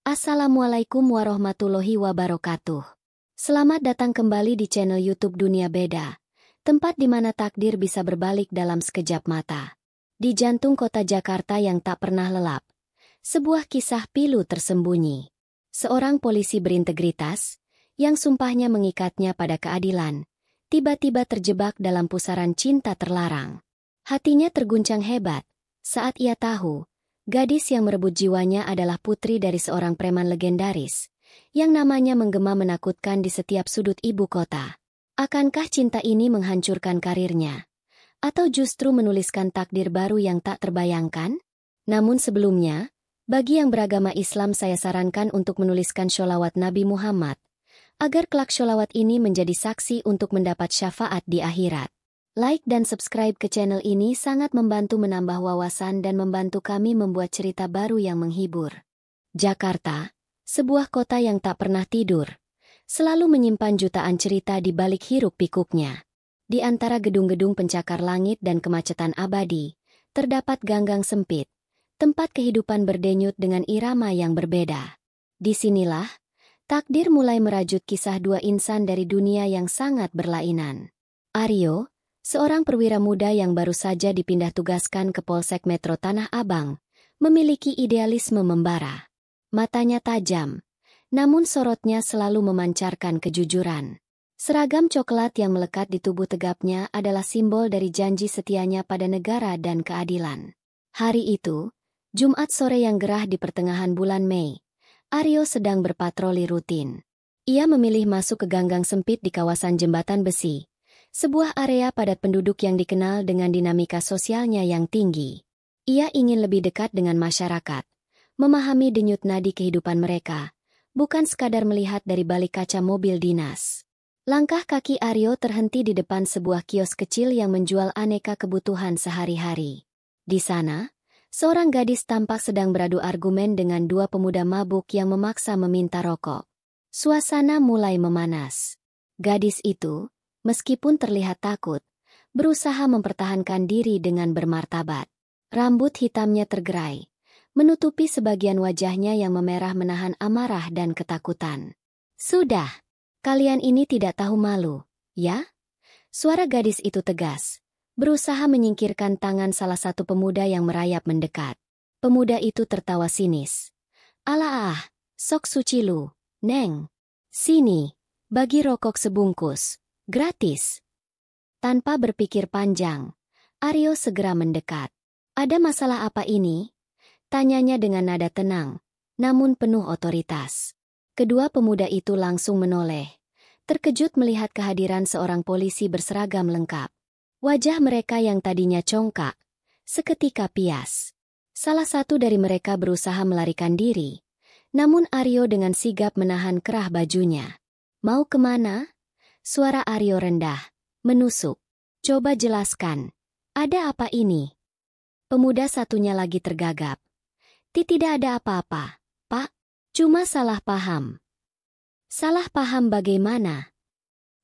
Assalamualaikum warahmatullahi wabarakatuh. Selamat datang kembali di channel YouTube Dunia Beda, tempat di mana takdir bisa berbalik dalam sekejap mata. Di jantung kota Jakarta yang tak pernah lelap, sebuah kisah pilu tersembunyi. Seorang polisi berintegritas, yang sumpahnya mengikatnya pada keadilan, tiba-tiba terjebak dalam pusaran cinta terlarang. Hatinya terguncang hebat saat ia tahu gadis yang merebut jiwanya adalah putri dari seorang preman legendaris, yang namanya menggema menakutkan di setiap sudut ibu kota. Akankah cinta ini menghancurkan karirnya? Atau justru menuliskan takdir baru yang tak terbayangkan? Namun sebelumnya, bagi yang beragama Islam saya sarankan untuk menuliskan sholawat Nabi Muhammad, agar kelak sholawat ini menjadi saksi untuk mendapat syafaat di akhirat. Like dan subscribe ke channel ini sangat membantu menambah wawasan dan membantu kami membuat cerita baru yang menghibur. Jakarta, sebuah kota yang tak pernah tidur, selalu menyimpan jutaan cerita di balik hiruk-pikuknya. Di antara gedung-gedung pencakar langit dan kemacetan abadi, terdapat ganggang sempit, tempat kehidupan berdenyut dengan irama yang berbeda. Disinilah, takdir mulai merajut kisah dua insan dari dunia yang sangat berlainan. Aryo, seorang perwira muda yang baru saja dipindah tugaskan ke Polsek Metro Tanah Abang, memiliki idealisme membara. Matanya tajam, namun sorotnya selalu memancarkan kejujuran. Seragam coklat yang melekat di tubuh tegapnya adalah simbol dari janji setianya pada negara dan keadilan. Hari itu, Jumat sore yang gerah di pertengahan bulan Mei, Aryo sedang berpatroli rutin. Ia memilih masuk ke ganggang sempit di kawasan Jembatan Besi, sebuah area padat penduduk yang dikenal dengan dinamika sosialnya yang tinggi. Ia ingin lebih dekat dengan masyarakat, memahami denyut nadi kehidupan mereka, bukan sekadar melihat dari balik kaca mobil dinas. Langkah kaki Aryo terhenti di depan sebuah kios kecil yang menjual aneka kebutuhan sehari-hari. Di sana, seorang gadis tampak sedang beradu argumen dengan dua pemuda mabuk yang memaksa meminta rokok. Suasana mulai memanas. Gadis itu, meskipun terlihat takut, berusaha mempertahankan diri dengan bermartabat. Rambut hitamnya tergerai, menutupi sebagian wajahnya yang memerah menahan amarah dan ketakutan. "Sudah, kalian ini tidak tahu malu, ya?" Suara gadis itu tegas, berusaha menyingkirkan tangan salah satu pemuda yang merayap mendekat. Pemuda itu tertawa sinis. "Alah, sok suci lu, Neng. Sini, bagi rokok sebungkus. Gratis." Tanpa berpikir panjang, Aryo segera mendekat. "Ada masalah apa ini?" tanyanya dengan nada tenang, namun penuh otoritas. Kedua pemuda itu langsung menoleh, terkejut melihat kehadiran seorang polisi berseragam lengkap. Wajah mereka yang tadinya congkak, seketika pias. Salah satu dari mereka berusaha melarikan diri, namun Aryo dengan sigap menahan kerah bajunya. "Mau kemana?" Suara Aryo rendah, menusuk. "Coba jelaskan, ada apa ini?" Pemuda satunya lagi tergagap. "Tidak ada apa-apa, Pak. Cuma salah paham." "Salah paham bagaimana?"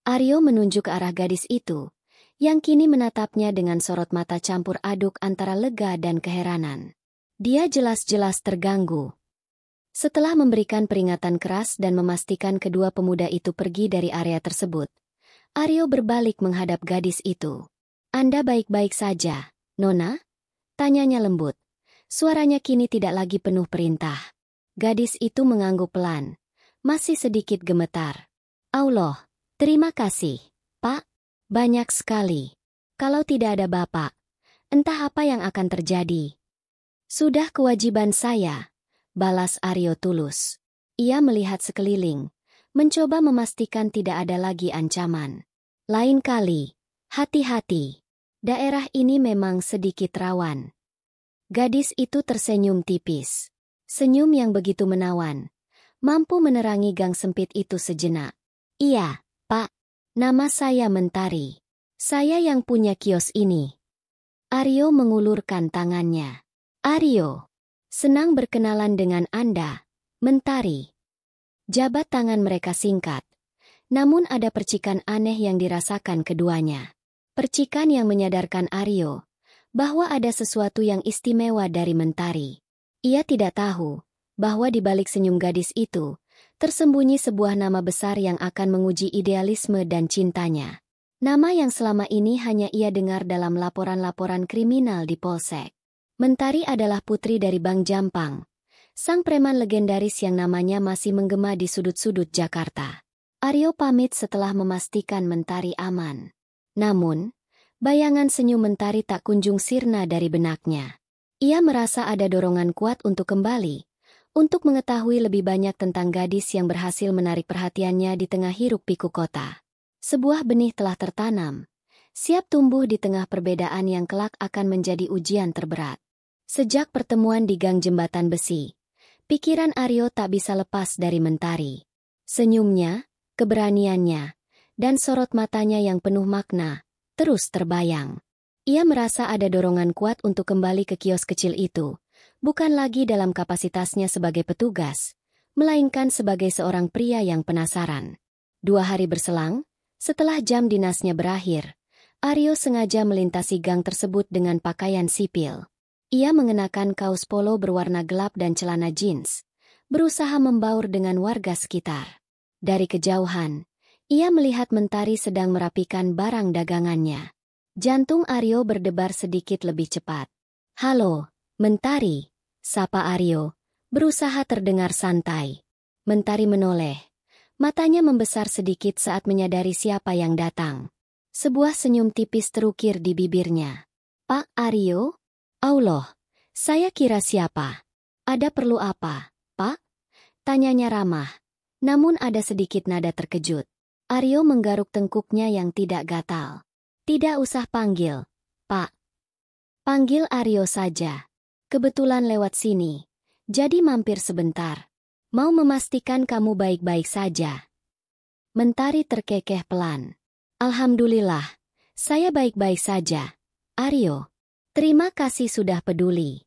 Aryo menunjuk ke arah gadis itu, yang kini menatapnya dengan sorot mata campur aduk antara lega dan keheranan. Dia jelas-jelas terganggu. Setelah memberikan peringatan keras dan memastikan kedua pemuda itu pergi dari area tersebut, Aryo berbalik menghadap gadis itu. "Anda baik-baik saja, Nona?" tanyanya lembut. Suaranya kini tidak lagi penuh perintah. Gadis itu mengangguk pelan, masih sedikit gemetar. "Allah, terima kasih, Pak. Banyak sekali. Kalau tidak ada Bapak, entah apa yang akan terjadi." "Sudah kewajiban saya," balas Aryo tulus. Ia melihat sekeliling, mencoba memastikan tidak ada lagi ancaman. "Lain kali, hati-hati. Daerah ini memang sedikit rawan." Gadis itu tersenyum tipis. Senyum yang begitu menawan, mampu menerangi gang sempit itu sejenak. "Iya, Pak. Nama saya Mentari. Saya yang punya kios ini." Aryo mengulurkan tangannya. "Aryo, senang berkenalan dengan Anda, Mentari." Jabat tangan mereka singkat, namun ada percikan aneh yang dirasakan keduanya. Percikan yang menyadarkan Aryo bahwa ada sesuatu yang istimewa dari Mentari. Ia tidak tahu bahwa di balik senyum gadis itu, tersembunyi sebuah nama besar yang akan menguji idealisme dan cintanya. Nama yang selama ini hanya ia dengar dalam laporan-laporan kriminal di Polsek. Mentari adalah putri dari Bang Jampang, sang preman legendaris yang namanya masih menggema di sudut-sudut Jakarta. Aryo pamit setelah memastikan Mentari aman. Namun, bayangan senyum Mentari tak kunjung sirna dari benaknya. Ia merasa ada dorongan kuat untuk kembali, untuk mengetahui lebih banyak tentang gadis yang berhasil menarik perhatiannya di tengah hiruk-pikuk kota. Sebuah benih telah tertanam, siap tumbuh di tengah perbedaan yang kelak akan menjadi ujian terberat. Sejak pertemuan di gang jembatan besi, pikiran Aryo tak bisa lepas dari Mentari. Senyumnya, keberaniannya, dan sorot matanya yang penuh makna, terus terbayang. Ia merasa ada dorongan kuat untuk kembali ke kios kecil itu, bukan lagi dalam kapasitasnya sebagai petugas, melainkan sebagai seorang pria yang penasaran. 2 hari berselang, setelah jam dinasnya berakhir, Aryo sengaja melintasi gang tersebut dengan pakaian sipil. Ia mengenakan kaos polo berwarna gelap dan celana jeans, berusaha membaur dengan warga sekitar. Dari kejauhan, ia melihat Mentari sedang merapikan barang dagangannya. Jantung Aryo berdebar sedikit lebih cepat. "Halo, Mentari," sapa Aryo, berusaha terdengar santai. Mentari menoleh. Matanya membesar sedikit saat menyadari siapa yang datang. Sebuah senyum tipis terukir di bibirnya. "Pak Aryo?" "Allah, saya kira siapa? Ada perlu apa, Pak?" tanyanya ramah, namun ada sedikit nada terkejut. Aryo menggaruk tengkuknya yang tidak gatal. "Tidak usah panggil, Pak. Panggil Aryo saja. Kebetulan lewat sini, jadi mampir sebentar. Mau memastikan kamu baik-baik saja." Mentari terkekeh pelan. "Alhamdulillah, saya baik-baik saja, Aryo. Terima kasih sudah peduli."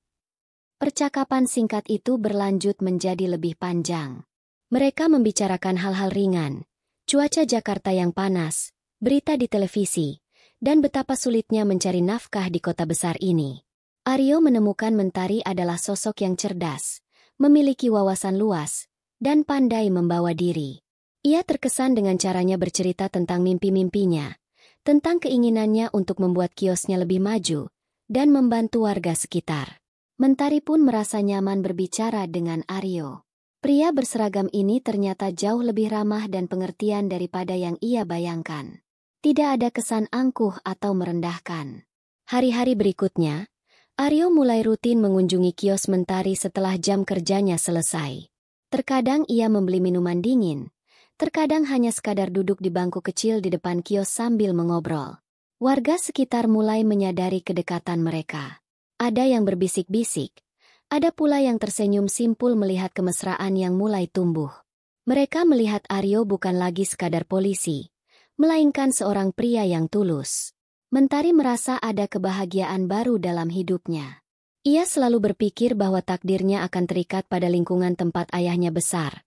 Percakapan singkat itu berlanjut menjadi lebih panjang. Mereka membicarakan hal-hal ringan, cuaca Jakarta yang panas, berita di televisi, dan betapa sulitnya mencari nafkah di kota besar ini. Aryo menemukan Mentari adalah sosok yang cerdas, memiliki wawasan luas, dan pandai membawa diri. Ia terkesan dengan caranya bercerita tentang mimpi-mimpinya, tentang keinginannya untuk membuat kiosnya lebih maju, dan membantu warga sekitar. Mentari pun merasa nyaman berbicara dengan Aryo. Pria berseragam ini ternyata jauh lebih ramah dan pengertian daripada yang ia bayangkan. Tidak ada kesan angkuh atau merendahkan. Hari-hari berikutnya, Aryo mulai rutin mengunjungi kios Mentari setelah jam kerjanya selesai. Terkadang ia membeli minuman dingin, terkadang hanya sekadar duduk di bangku kecil di depan kios sambil mengobrol. Warga sekitar mulai menyadari kedekatan mereka. Ada yang berbisik-bisik, ada pula yang tersenyum simpul melihat kemesraan yang mulai tumbuh. Mereka melihat Aryo bukan lagi sekadar polisi, melainkan seorang pria yang tulus. Mentari merasa ada kebahagiaan baru dalam hidupnya. Ia selalu berpikir bahwa takdirnya akan terikat pada lingkungan tempat ayahnya besar.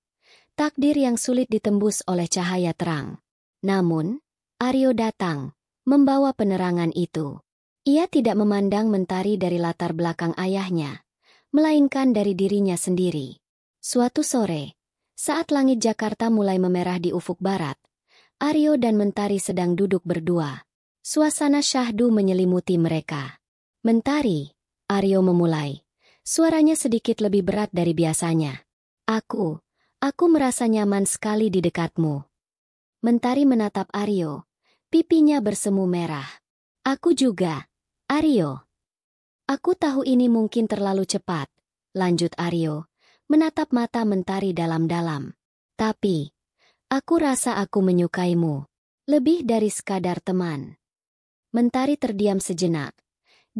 Takdir yang sulit ditembus oleh cahaya terang. Namun, Aryo datang, membawa penerangan itu. Ia tidak memandang Mentari dari latar belakang ayahnya, melainkan dari dirinya sendiri. Suatu sore, saat langit Jakarta mulai memerah di ufuk barat, Aryo dan Mentari sedang duduk berdua. Suasana syahdu menyelimuti mereka. "Mentari," Aryo memulai. Suaranya sedikit lebih berat dari biasanya. Aku merasa nyaman sekali di dekatmu." Mentari menatap Aryo. Pipinya bersemu merah. "Aku juga, Aryo." "Aku tahu ini mungkin terlalu cepat," lanjut Aryo, menatap mata Mentari dalam-dalam. "Tapi, aku rasa aku menyukaimu. Lebih dari sekadar teman." Mentari terdiam sejenak.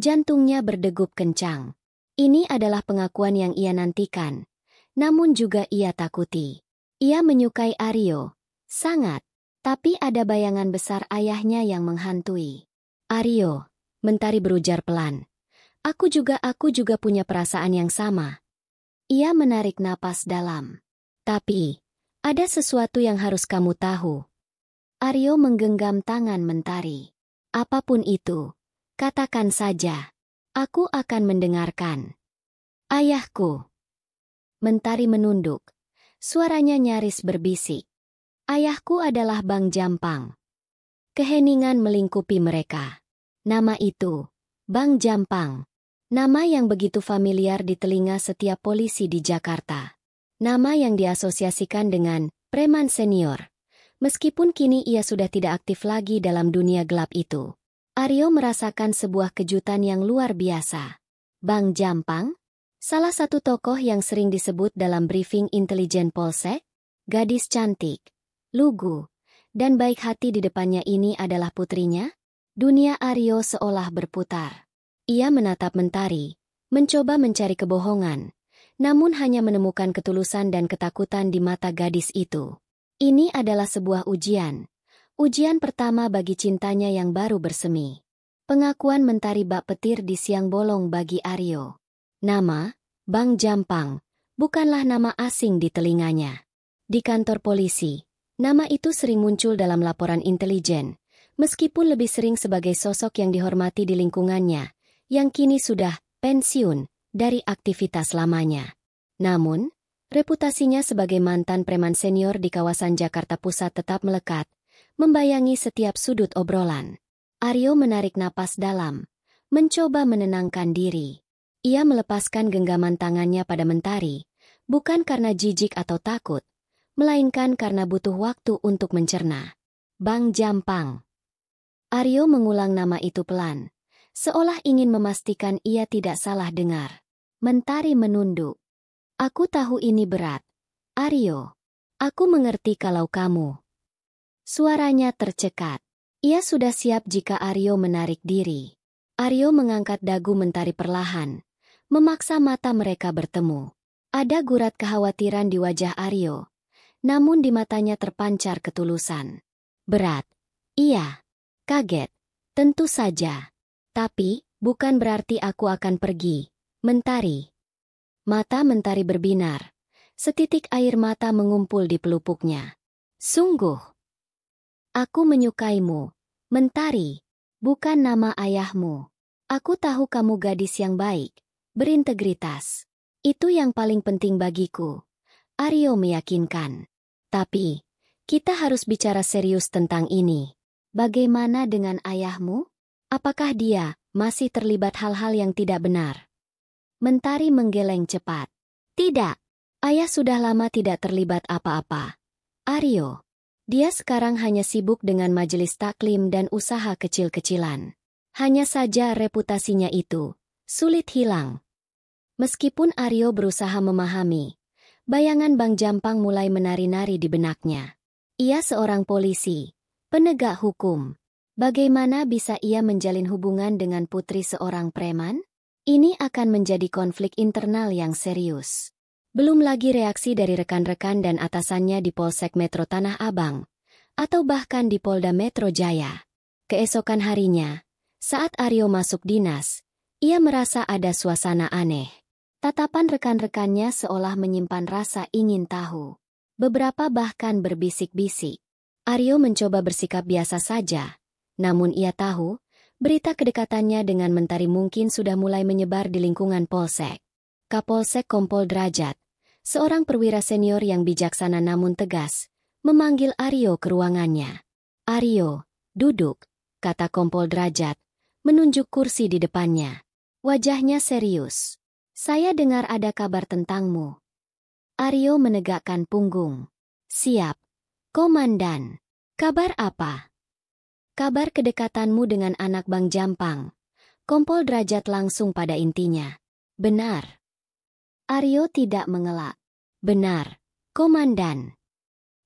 Jantungnya berdegup kencang. Ini adalah pengakuan yang ia nantikan, namun juga ia takuti. Ia menyukai Aryo, sangat, tapi ada bayangan besar ayahnya yang menghantui. "Aryo," Mentari berujar pelan, aku juga punya perasaan yang sama." Ia menarik napas dalam. "Tapi, ada sesuatu yang harus kamu tahu." Aryo menggenggam tangan Mentari. "Apapun itu, katakan saja. Aku akan mendengarkan." "Ayahku." Mentari menunduk. Suaranya nyaris berbisik. Ayahku adalah Bang Jampang. Keheningan melingkupi mereka. Nama itu, Bang Jampang. Nama yang begitu familiar di telinga setiap polisi di Jakarta. Nama yang diasosiasikan dengan preman senior. Meskipun kini ia sudah tidak aktif lagi dalam dunia gelap itu. Aryo merasakan sebuah kejutan yang luar biasa. Bang Jampang? Salah satu tokoh yang sering disebut dalam briefing intelijen Polsek? Gadis cantik, lugu, dan baik hati di depannya ini adalah putrinya? Dunia Aryo seolah berputar. Ia menatap Mentari, mencoba mencari kebohongan, namun hanya menemukan ketulusan dan ketakutan di mata gadis itu. Ini adalah sebuah ujian. Ujian pertama bagi cintanya yang baru bersemi. Pengakuan Mentari bak petir di siang bolong bagi Aryo. Nama, Bang Jampang, bukanlah nama asing di telinganya. Di kantor polisi, nama itu sering muncul dalam laporan intelijen, meskipun lebih sering sebagai sosok yang dihormati di lingkungannya, yang kini sudah pensiun dari aktivitas lamanya. Namun, reputasinya sebagai mantan preman senior di kawasan Jakarta Pusat tetap melekat, membayangi setiap sudut obrolan. Aryo menarik napas dalam, mencoba menenangkan diri. Ia melepaskan genggaman tangannya pada Mentari, bukan karena jijik atau takut, melainkan karena butuh waktu untuk mencerna. Bang Jampang. Aryo mengulang nama itu pelan, seolah ingin memastikan ia tidak salah dengar. Mentari menunduk. Aku tahu ini berat. Aryo, aku mengerti kalau kamu. Suaranya tercekat. Ia sudah siap jika Aryo menarik diri. Aryo mengangkat dagu Mentari perlahan, memaksa mata mereka bertemu. Ada gurat kekhawatiran di wajah Aryo, namun di matanya terpancar ketulusan. Berat. Iya. Kaget. Tentu saja. Tapi, bukan berarti aku akan pergi. Mentari. Mata Mentari berbinar. Setitik air mata mengumpul di pelupuknya. Sungguh. Aku menyukaimu. Mentari. Bukan nama ayahmu. Aku tahu kamu gadis yang baik, berintegritas. Itu yang paling penting bagiku. Aryo meyakinkan. Tapi, kita harus bicara serius tentang ini. Bagaimana dengan ayahmu? Apakah dia masih terlibat hal-hal yang tidak benar? Mentari menggeleng cepat. Tidak. Ayah sudah lama tidak terlibat apa-apa. Aryo. Dia sekarang hanya sibuk dengan majelis taklim dan usaha kecil-kecilan. Hanya saja reputasinya itu sulit hilang. Meskipun Aryo berusaha memahami, bayangan Bang Jampang mulai menari-nari di benaknya. Ia seorang polisi, penegak hukum. Bagaimana bisa ia menjalin hubungan dengan putri seorang preman? Ini akan menjadi konflik internal yang serius. Belum lagi reaksi dari rekan-rekan dan atasannya di Polsek Metro Tanah Abang, atau bahkan di Polda Metro Jaya. Keesokan harinya, saat Aryo masuk dinas, ia merasa ada suasana aneh. Tatapan rekan-rekannya seolah menyimpan rasa ingin tahu. Beberapa bahkan berbisik-bisik. Aryo mencoba bersikap biasa saja, namun ia tahu, berita kedekatannya dengan Mentari mungkin sudah mulai menyebar di lingkungan Polsek. Kapolsek Kompol Derajat, seorang perwira senior yang bijaksana namun tegas, memanggil Aryo ke ruangannya. Aryo, duduk, kata Kompol Derajat, menunjuk kursi di depannya. Wajahnya serius. Saya dengar ada kabar tentangmu. Aryo menegakkan punggung. Siap, Komandan. Kabar apa? Kabar kedekatanmu dengan anak Bang Jampang. Kompol Derajat langsung pada intinya. Benar. Aryo tidak mengelak. Benar, Komandan.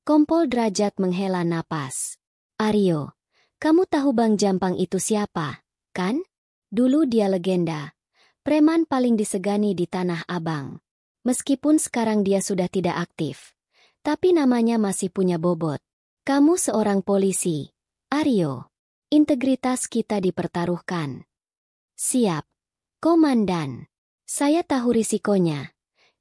Kompol Derajat menghela napas. Aryo, kamu tahu Bang Jampang itu siapa, kan? Dulu dia legenda. Preman paling disegani di Tanah Abang. Meskipun sekarang dia sudah tidak aktif, tapi namanya masih punya bobot. Kamu seorang polisi, Aryo. Integritas kita dipertaruhkan. Siap, Komandan. Saya tahu risikonya,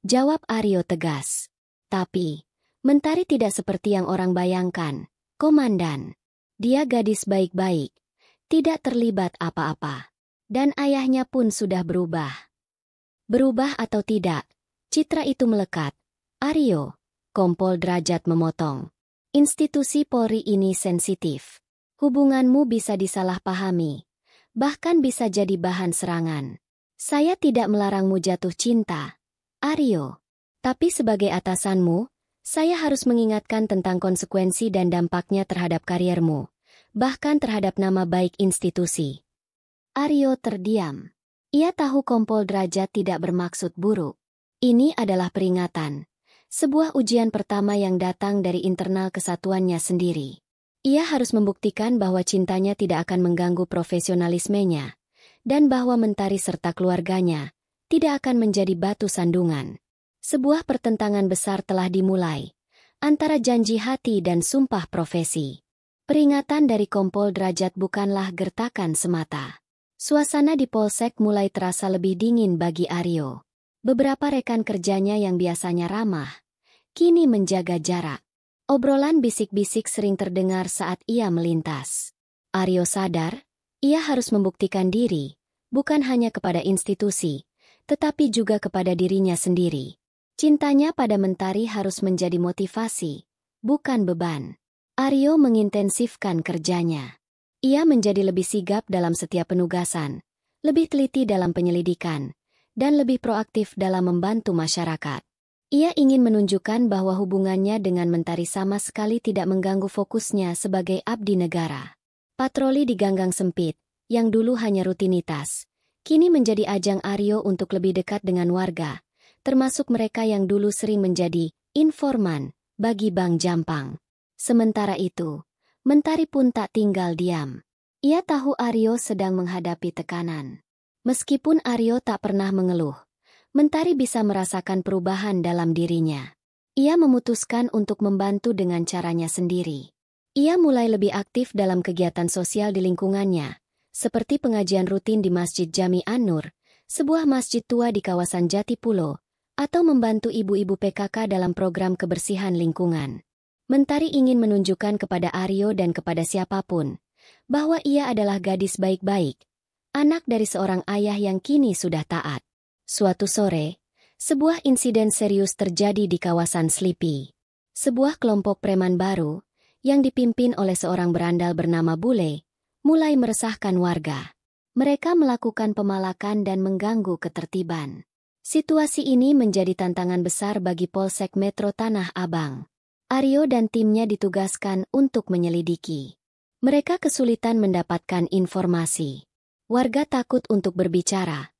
jawab Aryo tegas. Tapi, Mentari tidak seperti yang orang bayangkan, Komandan. Dia gadis baik-baik, tidak terlibat apa-apa. Dan ayahnya pun sudah berubah. Berubah atau tidak, Citra itu melekat. Aryo, Kompol Derajat memotong. Institusi Polri ini sensitif. Hubunganmu bisa disalahpahami. Bahkan bisa jadi bahan serangan. Saya tidak melarangmu jatuh cinta, Aryo. Tapi sebagai atasanmu, saya harus mengingatkan tentang konsekuensi dan dampaknya terhadap kariermu, bahkan terhadap nama baik institusi. Aryo terdiam. Ia tahu Kompol Derajat tidak bermaksud buruk. Ini adalah peringatan. Sebuah ujian pertama yang datang dari internal kesatuannya sendiri. Ia harus membuktikan bahwa cintanya tidak akan mengganggu profesionalismenya, dan bahwa Mentari serta keluarganya tidak akan menjadi batu sandungan. Sebuah pertentangan besar telah dimulai antara janji hati dan sumpah profesi. Peringatan dari Kompol Derajat bukanlah gertakan semata. Suasana di Polsek mulai terasa lebih dingin bagi Aryo. Beberapa rekan kerjanya yang biasanya ramah kini menjaga jarak. Obrolan bisik-bisik sering terdengar saat ia melintas. Aryo sadar, ia harus membuktikan diri, bukan hanya kepada institusi, tetapi juga kepada dirinya sendiri. Cintanya pada Mentari harus menjadi motivasi, bukan beban. Aryo mengintensifkan kerjanya. Ia menjadi lebih sigap dalam setiap penugasan, lebih teliti dalam penyelidikan, dan lebih proaktif dalam membantu masyarakat. Ia ingin menunjukkan bahwa hubungannya dengan Mentari sama sekali tidak mengganggu fokusnya sebagai abdi negara. Patroli di ganggang sempit, yang dulu hanya rutinitas, kini menjadi ajang Aryo untuk lebih dekat dengan warga, termasuk mereka yang dulu sering menjadi informan bagi Bang Jampang. Sementara itu, Mentari pun tak tinggal diam. Ia tahu Aryo sedang menghadapi tekanan. Meskipun Aryo tak pernah mengeluh, Mentari bisa merasakan perubahan dalam dirinya. Ia memutuskan untuk membantu dengan caranya sendiri. Ia mulai lebih aktif dalam kegiatan sosial di lingkungannya, seperti pengajian rutin di Masjid Jami An-Nur, sebuah masjid tua di kawasan Jatipulo, atau membantu ibu-ibu PKK dalam program kebersihan lingkungan. Mentari ingin menunjukkan kepada Aryo dan kepada siapapun bahwa ia adalah gadis baik-baik, anak dari seorang ayah yang kini sudah taat. Suatu sore, sebuah insiden serius terjadi di kawasan Slipi. Sebuah kelompok preman baru, yang dipimpin oleh seorang berandal bernama Bule, mulai meresahkan warga. Mereka melakukan pemalakan dan mengganggu ketertiban. Situasi ini menjadi tantangan besar bagi Polsek Metro Tanah Abang. Aryo dan timnya ditugaskan untuk menyelidiki. Mereka kesulitan mendapatkan informasi. Warga takut untuk berbicara,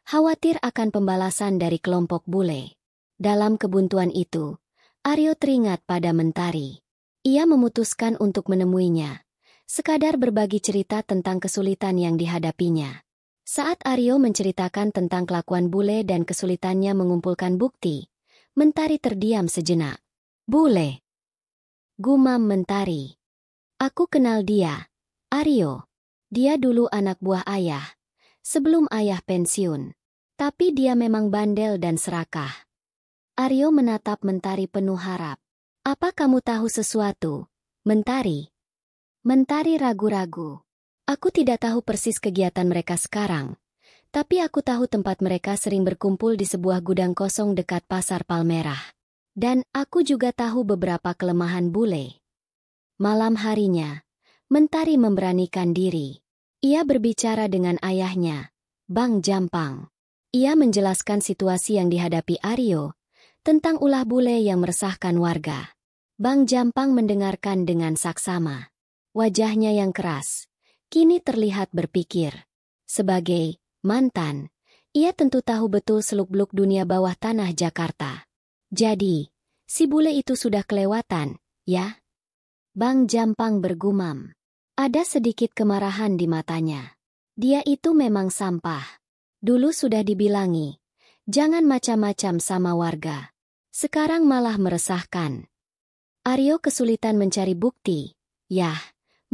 khawatir akan pembalasan dari kelompok Bule. Dalam kebuntuan itu, Aryo teringat pada Mentari. Ia memutuskan untuk menemuinya, sekadar berbagi cerita tentang kesulitan yang dihadapinya. Saat Aryo menceritakan tentang kelakuan Bule dan kesulitannya mengumpulkan bukti, Mentari terdiam sejenak. Bule, gumam Mentari. Aku kenal dia, Aryo. Dia dulu anak buah ayah, sebelum ayah pensiun. Tapi dia memang bandel dan serakah. Aryo menatap Mentari penuh harap. Apa kamu tahu sesuatu, Mentari? Mentari ragu-ragu. Aku tidak tahu persis kegiatan mereka sekarang, tapi aku tahu tempat mereka sering berkumpul di sebuah gudang kosong dekat Pasar Palmerah. Dan aku juga tahu beberapa kelemahan Bule. Malam harinya, Mentari memberanikan diri. Ia berbicara dengan ayahnya, Bang Jampang. Ia menjelaskan situasi yang dihadapi Aryo, tentang ulah Bule yang meresahkan warga. Bang Jampang mendengarkan dengan saksama. Wajahnya yang keras kini terlihat berpikir. Sebagai mantan, ia tentu tahu betul seluk-beluk dunia bawah tanah Jakarta. Jadi, si Bule itu sudah kelewatan, ya? Bang Jampang bergumam. Ada sedikit kemarahan di matanya. Dia itu memang sampah. Dulu sudah dibilangi, jangan macam-macam sama warga. Sekarang malah meresahkan. Aryo kesulitan mencari bukti. Yah,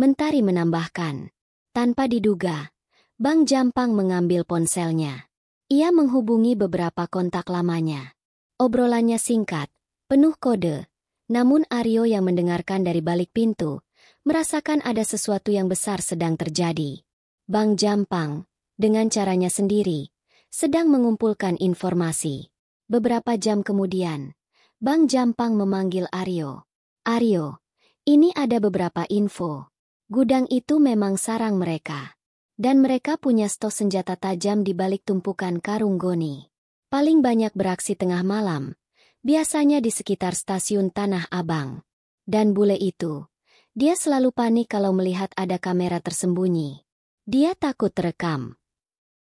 Mentari menambahkan. Tanpa diduga, Bang Jampang mengambil ponselnya. Ia menghubungi beberapa kontak lamanya. Obrolannya singkat, penuh kode. Namun Aryo yang mendengarkan dari balik pintu, merasakan ada sesuatu yang besar sedang terjadi. Bang Jampang, dengan caranya sendiri, sedang mengumpulkan informasi. Beberapa jam kemudian, Bang Jampang memanggil Aryo. Aryo, ini ada beberapa info. Gudang itu memang sarang mereka. Dan mereka punya stok senjata tajam di balik tumpukan karung goni. Paling banyak beraksi tengah malam, biasanya di sekitar stasiun Tanah Abang. Dan bule itu, dia selalu panik kalau melihat ada kamera tersembunyi. Dia takut terekam.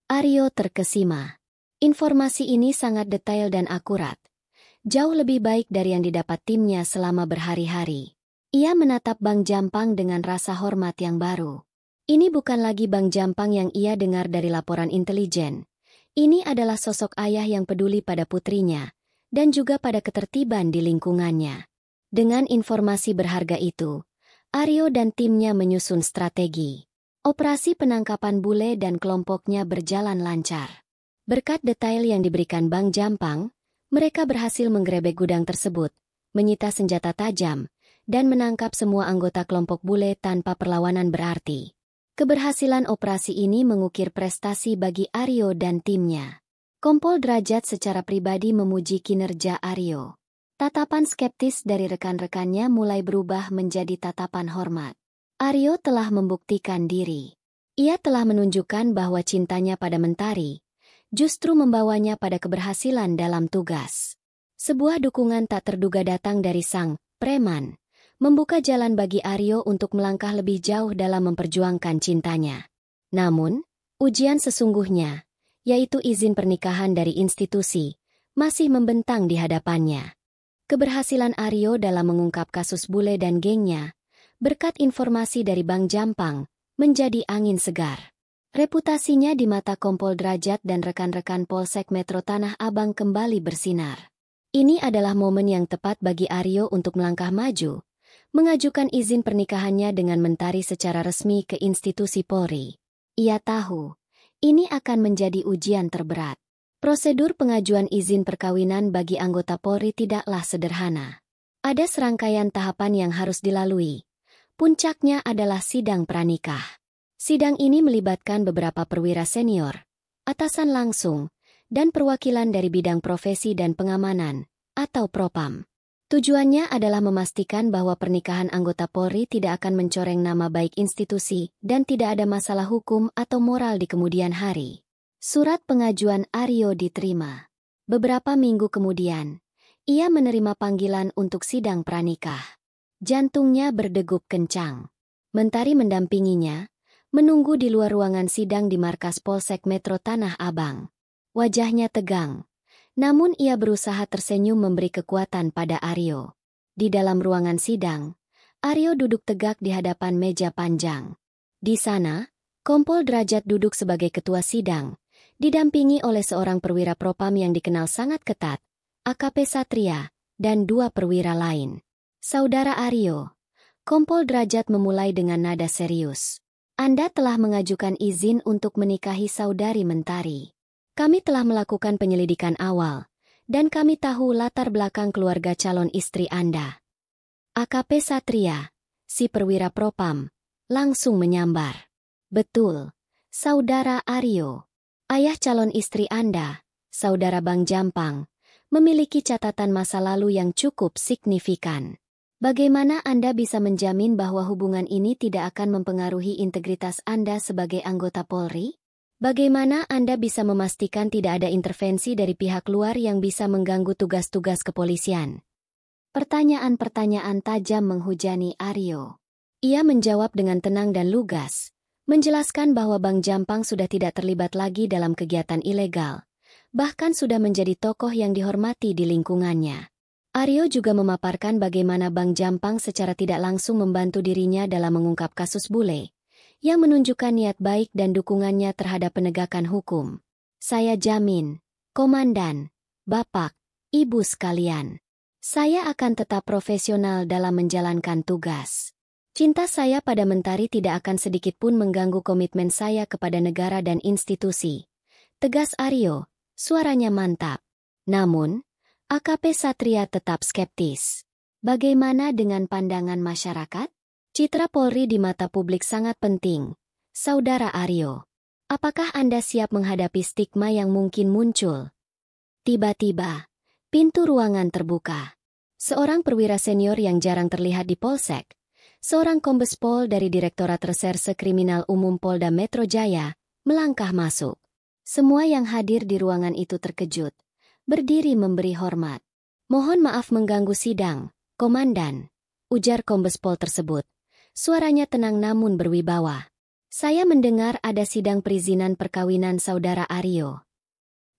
Aryo terkesima. Informasi ini sangat detail dan akurat. Jauh lebih baik dari yang didapat timnya selama berhari-hari. Ia menatap Bang Jampang dengan rasa hormat yang baru. Ini bukan lagi Bang Jampang yang ia dengar dari laporan intelijen. Ini adalah sosok ayah yang peduli pada putrinya, dan juga pada ketertiban di lingkungannya. Dengan informasi berharga itu, Aryo dan timnya menyusun strategi. Operasi penangkapan bule dan kelompoknya berjalan lancar. Berkat detail yang diberikan Bang Jampang, mereka berhasil menggerebek gudang tersebut, menyita senjata tajam, dan menangkap semua anggota kelompok bule tanpa perlawanan berarti. Keberhasilan operasi ini mengukir prestasi bagi Aryo dan timnya. Kompol Derajat secara pribadi memuji kinerja Aryo. Tatapan skeptis dari rekan-rekannya mulai berubah menjadi tatapan hormat. Aryo telah membuktikan diri. Ia telah menunjukkan bahwa cintanya pada Mentari justru membawanya pada keberhasilan dalam tugas. Sebuah dukungan tak terduga datang dari sang preman, membuka jalan bagi Aryo untuk melangkah lebih jauh dalam memperjuangkan cintanya. Namun, ujian sesungguhnya, yaitu izin pernikahan dari institusi, masih membentang di hadapannya. Keberhasilan Aryo dalam mengungkap kasus bule dan gengnya, berkat informasi dari Bang Jampang, menjadi angin segar. Reputasinya di mata Kompol Derajat dan rekan-rekan Polsek Metro Tanah Abang kembali bersinar. Ini adalah momen yang tepat bagi Aryo untuk melangkah maju, mengajukan izin pernikahannya dengan Mentari secara resmi ke institusi Polri. Ia tahu, ini akan menjadi ujian terberat. Prosedur pengajuan izin perkawinan bagi anggota Polri tidaklah sederhana. Ada serangkaian tahapan yang harus dilalui. Puncaknya adalah sidang pranikah. Sidang ini melibatkan beberapa perwira senior, atasan langsung, dan perwakilan dari bidang profesi dan pengamanan, atau Propam. Tujuannya adalah memastikan bahwa pernikahan anggota Polri tidak akan mencoreng nama baik institusi dan tidak ada masalah hukum atau moral di kemudian hari. Surat pengajuan Aryo diterima. Beberapa minggu kemudian, ia menerima panggilan untuk sidang pranikah. Jantungnya berdegup kencang. Mentari mendampinginya, menunggu di luar ruangan sidang di markas Polsek Metro Tanah Abang. Wajahnya tegang. Namun ia berusaha tersenyum memberi kekuatan pada Aryo. Di dalam ruangan sidang, Aryo duduk tegak di hadapan meja panjang. Di sana, Kompol Derajat duduk sebagai ketua sidang, didampingi oleh seorang perwira Propam yang dikenal sangat ketat, AKP Satria, dan dua perwira lain. Saudara Aryo, Kompol Derajat memulai dengan nada serius. Anda telah mengajukan izin untuk menikahi saudari Mentari. Kami telah melakukan penyelidikan awal, dan kami tahu latar belakang keluarga calon istri Anda. AKP Satria, si perwira Propam, langsung menyambar. Betul, Saudara Aryo. Ayah calon istri Anda, Saudara Bang Jampang, memiliki catatan masa lalu yang cukup signifikan. Bagaimana Anda bisa menjamin bahwa hubungan ini tidak akan mempengaruhi integritas Anda sebagai anggota Polri? Bagaimana Anda bisa memastikan tidak ada intervensi dari pihak luar yang bisa mengganggu tugas-tugas kepolisian? Pertanyaan-pertanyaan tajam menghujani Aryo. Ia menjawab dengan tenang dan lugas, menjelaskan bahwa Bang Jampang sudah tidak terlibat lagi dalam kegiatan ilegal, bahkan sudah menjadi tokoh yang dihormati di lingkungannya. Aryo juga memaparkan bagaimana Bang Jampang secara tidak langsung membantu dirinya dalam mengungkap kasus bule, yang menunjukkan niat baik dan dukungannya terhadap penegakan hukum. Saya jamin, Komandan, Bapak, Ibu sekalian, saya akan tetap profesional dalam menjalankan tugas. Cinta saya pada Mentari tidak akan sedikit pun mengganggu komitmen saya kepada negara dan institusi. Tegas Aryo, suaranya mantap. Namun, AKP Satria tetap skeptis. Bagaimana dengan pandangan masyarakat? Citra Polri di mata publik sangat penting. Saudara Aryo, apakah Anda siap menghadapi stigma yang mungkin muncul? Tiba-tiba, pintu ruangan terbuka. Seorang perwira senior yang jarang terlihat di Polsek, seorang Kombes Pol dari Direktorat Reserse Kriminal Umum Polda Metro Jaya, melangkah masuk. Semua yang hadir di ruangan itu terkejut, berdiri memberi hormat. "Mohon maaf mengganggu sidang, Komandan," ujar Kombes Pol tersebut. Suaranya tenang namun berwibawa. "Saya mendengar ada sidang perizinan perkawinan saudara Aryo."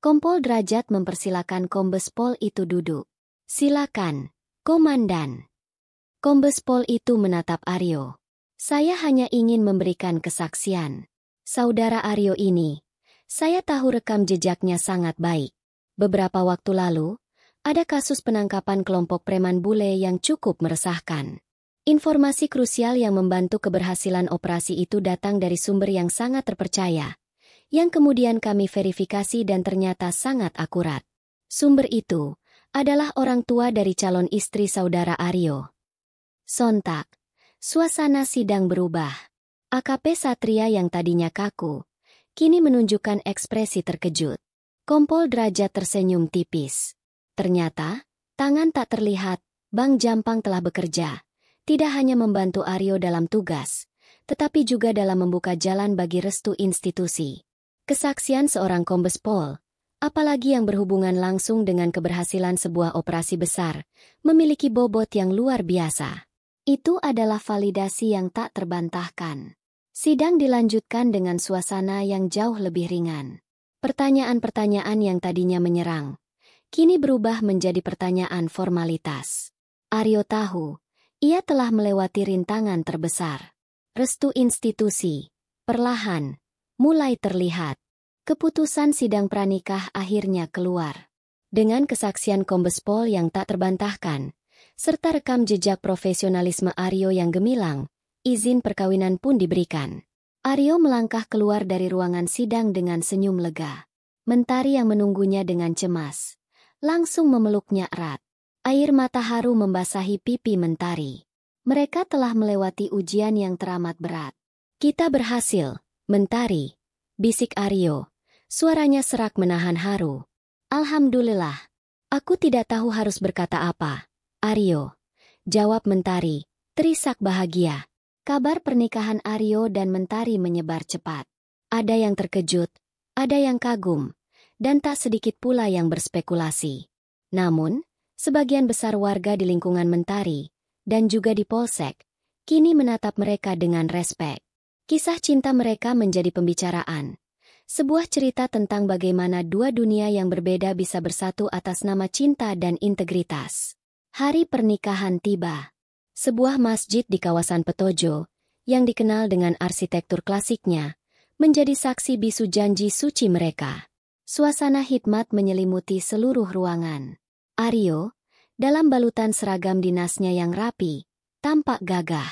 Kompol Derajat mempersilakan Kombes Pol itu duduk. "Silakan, Komandan." Kombes Pol itu menatap Aryo. "Saya hanya ingin memberikan kesaksian. Saudara Aryo ini, saya tahu rekam jejaknya sangat baik. Beberapa waktu lalu, ada kasus penangkapan kelompok preman bule yang cukup meresahkan. Informasi krusial yang membantu keberhasilan operasi itu datang dari sumber yang sangat terpercaya, yang kemudian kami verifikasi dan ternyata sangat akurat. Sumber itu adalah orang tua dari calon istri saudara Aryo." Sontak, suasana sidang berubah. AKP Satria yang tadinya kaku, kini menunjukkan ekspresi terkejut. Kompol Derajat tersenyum tipis. Ternyata, tangan tak terlihat, Bang Jampang telah bekerja. Tidak hanya membantu Aryo dalam tugas, tetapi juga dalam membuka jalan bagi restu institusi. Kesaksian seorang Kombes Pol, apalagi yang berhubungan langsung dengan keberhasilan sebuah operasi besar, memiliki bobot yang luar biasa. Itu adalah validasi yang tak terbantahkan. Sidang dilanjutkan dengan suasana yang jauh lebih ringan. Pertanyaan-pertanyaan yang tadinya menyerang, kini berubah menjadi pertanyaan formalitas. Aryo tahu, ia telah melewati rintangan terbesar. Restu institusi, perlahan, mulai terlihat. Keputusan sidang pranikah akhirnya keluar. Dengan kesaksian Kombes Pol yang tak terbantahkan, serta rekam jejak profesionalisme Aryo yang gemilang, izin perkawinan pun diberikan. Aryo melangkah keluar dari ruangan sidang dengan senyum lega. Mentari yang menunggunya dengan cemas langsung memeluknya erat. Air mata haru membasahi pipi Mentari. Mereka telah melewati ujian yang teramat berat. "Kita berhasil, Mentari," bisik Aryo. Suaranya serak menahan haru. "Alhamdulillah. Aku tidak tahu harus berkata apa, Aryo," jawab Mentari, terisak bahagia. Kabar pernikahan Aryo dan Mentari menyebar cepat. Ada yang terkejut, ada yang kagum, dan tak sedikit pula yang berspekulasi. Namun, sebagian besar warga di lingkungan Mentari, dan juga di Polsek, kini menatap mereka dengan respek. Kisah cinta mereka menjadi pembicaraan. Sebuah cerita tentang bagaimana dua dunia yang berbeda bisa bersatu atas nama cinta dan integritas. Hari pernikahan tiba. Sebuah masjid di kawasan Petojo, yang dikenal dengan arsitektur klasiknya, menjadi saksi bisu janji suci mereka. Suasana hikmat menyelimuti seluruh ruangan. Aryo, dalam balutan seragam dinasnya yang rapi, tampak gagah.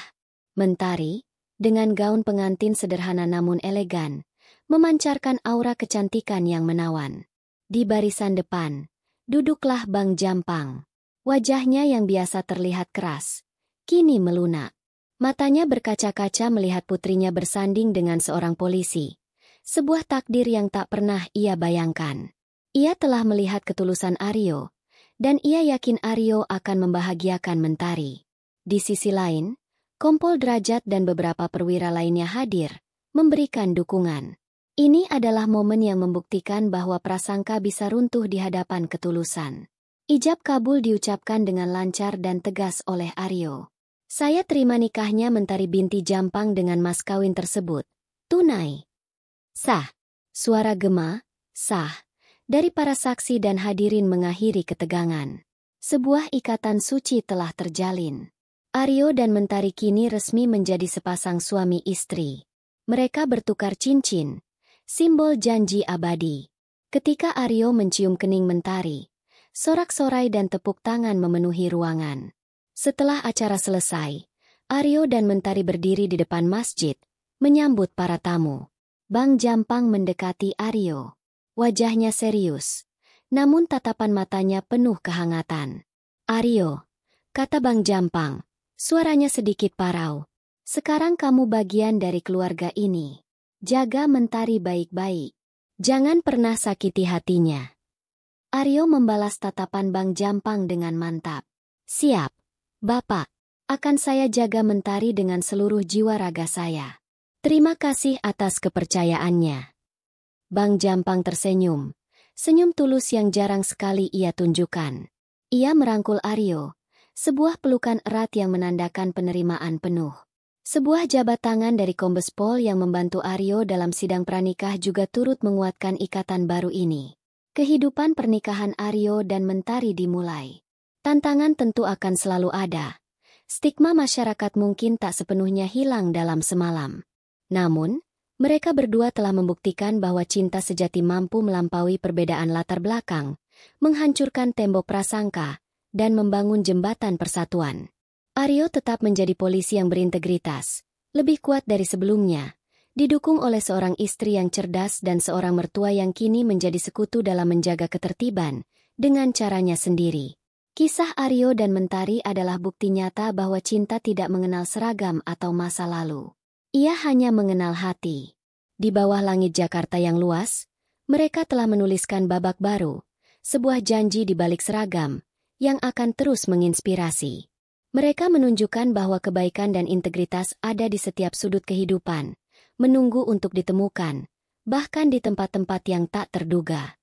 Mentari, dengan gaun pengantin sederhana namun elegan, memancarkan aura kecantikan yang menawan. Di barisan depan, duduklah Bang Jampang. Wajahnya yang biasa terlihat keras, kini melunak. Matanya berkaca-kaca melihat putrinya bersanding dengan seorang polisi. Sebuah takdir yang tak pernah ia bayangkan. Ia telah melihat ketulusan Aryo, dan ia yakin Aryo akan membahagiakan Mentari. Di sisi lain, Kompol Derajat dan beberapa perwira lainnya hadir, memberikan dukungan. Ini adalah momen yang membuktikan bahwa prasangka bisa runtuh di hadapan ketulusan. Ijab kabul diucapkan dengan lancar dan tegas oleh Aryo. "Saya terima nikahnya Mentari binti Jampang dengan mas kawin tersebut. Tunai." "Sah." Suara gema, "sah," dari para saksi dan hadirin mengakhiri ketegangan. Sebuah ikatan suci telah terjalin. Aryo dan Mentari kini resmi menjadi sepasang suami istri. Mereka bertukar cincin, simbol janji abadi. Ketika Aryo mencium kening Mentari, sorak-sorai dan tepuk tangan memenuhi ruangan. Setelah acara selesai, Aryo dan Mentari berdiri di depan masjid, menyambut para tamu. Bang Jampang mendekati Aryo. Wajahnya serius, namun tatapan matanya penuh kehangatan. "Aryo," kata Bang Jampang, suaranya sedikit parau. "Sekarang kamu bagian dari keluarga ini. Jaga Mentari baik-baik. Jangan pernah sakiti hatinya." Aryo membalas tatapan Bang Jampang dengan mantap. Siap, Bapak. Akan saya jaga Mentari dengan seluruh jiwa raga saya. Terima kasih atas kepercayaannya. Bang Jampang tersenyum. Senyum tulus yang jarang sekali ia tunjukkan. Ia merangkul Aryo. Sebuah pelukan erat yang menandakan penerimaan penuh. Sebuah jabat tangan dari Kombes Pol yang membantu Aryo dalam sidang pranikah juga turut menguatkan ikatan baru ini. Kehidupan pernikahan Aryo dan Mentari dimulai. Tantangan tentu akan selalu ada. Stigma masyarakat mungkin tak sepenuhnya hilang dalam semalam. Namun, mereka berdua telah membuktikan bahwa cinta sejati mampu melampaui perbedaan latar belakang, menghancurkan tembok prasangka, dan membangun jembatan persatuan. Aryo tetap menjadi polisi yang berintegritas, lebih kuat dari sebelumnya, didukung oleh seorang istri yang cerdas dan seorang mertua yang kini menjadi sekutu dalam menjaga ketertiban, dengan caranya sendiri. Kisah Aryo dan Mentari adalah bukti nyata bahwa cinta tidak mengenal seragam atau masa lalu. Ia hanya mengenal hati. Di bawah langit Jakarta yang luas, mereka telah menuliskan babak baru, sebuah janji di balik seragam, yang akan terus menginspirasi. Mereka menunjukkan bahwa kebaikan dan integritas ada di setiap sudut kehidupan, menunggu untuk ditemukan, bahkan di tempat-tempat yang tak terduga.